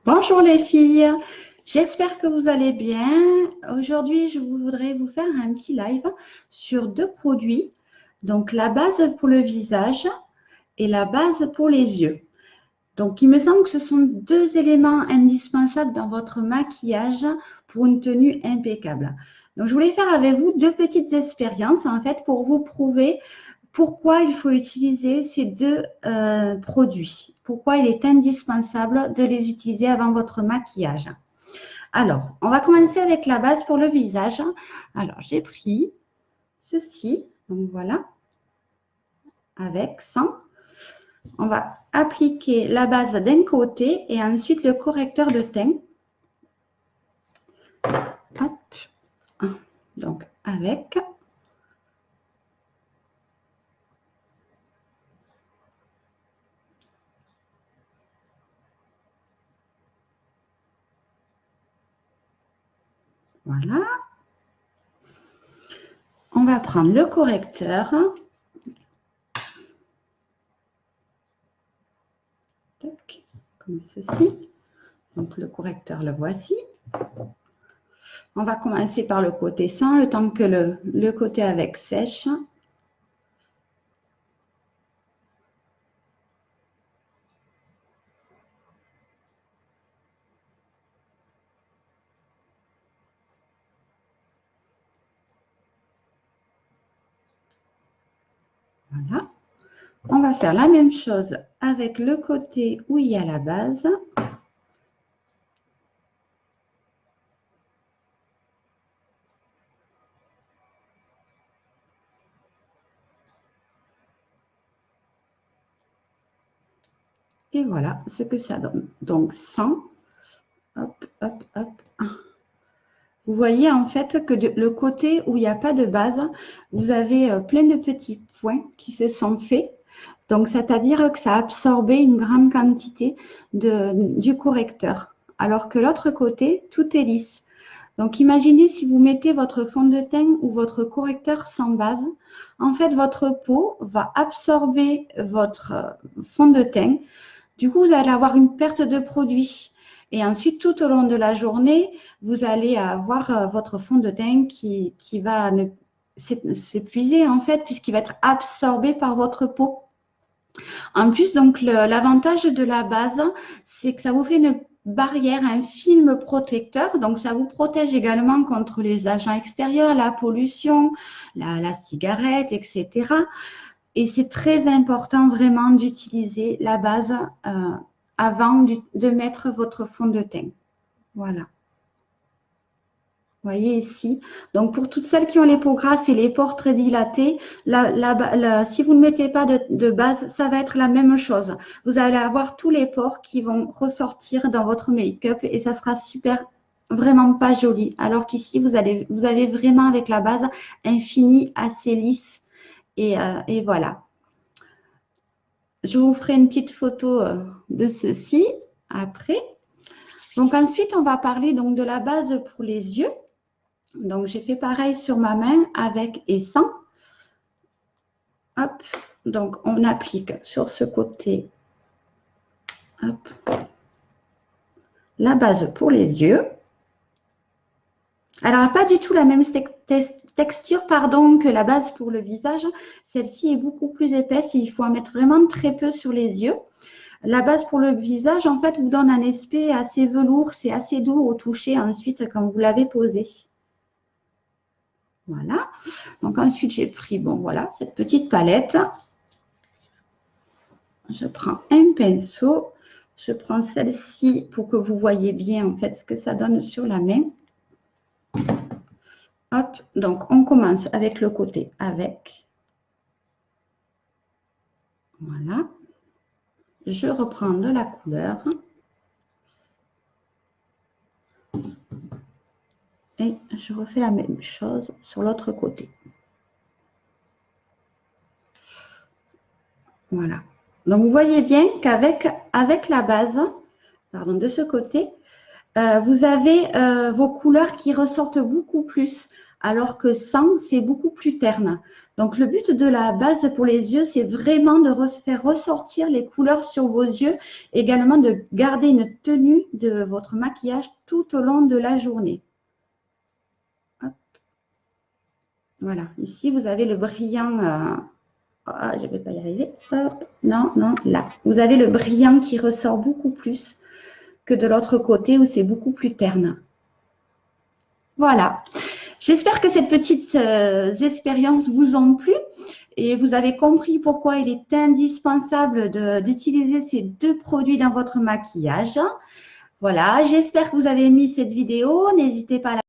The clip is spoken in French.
Bonjour les filles, j'espère que vous allez bien. Aujourd'hui, je voudrais vous faire un petit live sur deux produits. Donc, la base pour le visage et la base pour les yeux. Donc, il me semble que ce sont deux éléments indispensables dans votre maquillage pour une tenue impeccable. Donc, je voulais faire avec vous deux petites expériences en fait pour vous prouver pourquoi il faut utiliser ces deux produits. Pourquoi il est indispensable de les utiliser avant votre maquillage. Alors, on va commencer avec la base pour le visage. Alors, j'ai pris ceci. Donc, voilà. Avec, sans. On va appliquer la base d'un côté et ensuite le correcteur de teint. Hop. Donc, avec. Voilà. On va prendre le correcteur. Comme ceci. Donc, le correcteur, le voici. On va commencer par le côté sans, le temps que le côté avec sèche. Voilà. On va faire la même chose avec le côté où il y a la base. Et voilà ce que ça donne. Donc, sans, hop, hop, hop. Vous voyez en fait que le côté où il n'y a pas de base, vous avez plein de petits points qui se sont faits. Donc, c'est-à-dire que ça a absorbé une grande quantité du correcteur. Alors que l'autre côté, tout est lisse. Donc, imaginez si vous mettez votre fond de teint ou votre correcteur sans base. En fait, votre peau va absorber votre fond de teint. Du coup, vous allez avoir une perte de produit. Et ensuite, tout au long de la journée, vous allez avoir votre fond de teint qui va s'épuiser, en fait, puisqu'il va être absorbé par votre peau. En plus, donc, l'avantage de la base, c'est que ça vous fait une barrière, un film protecteur. Donc, ça vous protège également contre les agents extérieurs, la pollution, la cigarette, etc. Et c'est très important vraiment d'utiliser la base avant de mettre votre fond de teint. Voilà. Vous voyez ici. Donc, pour toutes celles qui ont les peaux grasses et les pores très dilatés, si vous ne mettez pas de base, ça va être la même chose. Vous allez avoir tous les pores qui vont ressortir dans votre make-up et ça sera super, vraiment pas joli. Alors qu'ici, vous avez vraiment avec la base un fini assez lisse. Et voilà. Je vous ferai une petite photo de ceci après. Donc ensuite, on va parler donc de la base pour les yeux. Donc, j'ai fait pareil sur ma main avec et sans. Hop. Donc, on applique sur ce côté, hop, la base pour les yeux. Alors, pas du tout la même texture que la base pour le visage. Celle-ci est beaucoup plus épaisse et il faut en mettre vraiment très peu sur les yeux. La base pour le visage, en fait, vous donne un aspect assez velours. C'est assez doux au toucher ensuite quand vous l'avez posé. Voilà. Donc, ensuite, j'ai pris, bon, voilà, cette petite palette. Je prends un pinceau. Je prends celle-ci pour que vous voyez bien, en fait, ce que ça donne sur la main. Hop. Donc, on commence avec le côté avec. Voilà. Je reprends de la couleur. Et je refais la même chose sur l'autre côté. Voilà. Donc, vous voyez bien qu'avec la base, pardon, de ce côté, vous avez vos couleurs qui ressortent beaucoup plus. alors que 100, c'est beaucoup plus terne. Donc, le but de la base pour les yeux, c'est vraiment de faire ressortir les couleurs sur vos yeux, également de garder une tenue de votre maquillage tout au long de la journée. Hop. Voilà, ici, vous avez le brillant. Je ne vais pas y arriver. Hop. Non, non, là. Vous avez le brillant qui ressort beaucoup plus que de l'autre côté où c'est beaucoup plus terne. Voilà. J'espère que cette petite expérience vous ont plu et vous avez compris pourquoi il est indispensable d'utiliser ces deux produits dans votre maquillage. Voilà, j'espère que vous avez aimé cette vidéo. N'hésitez pas à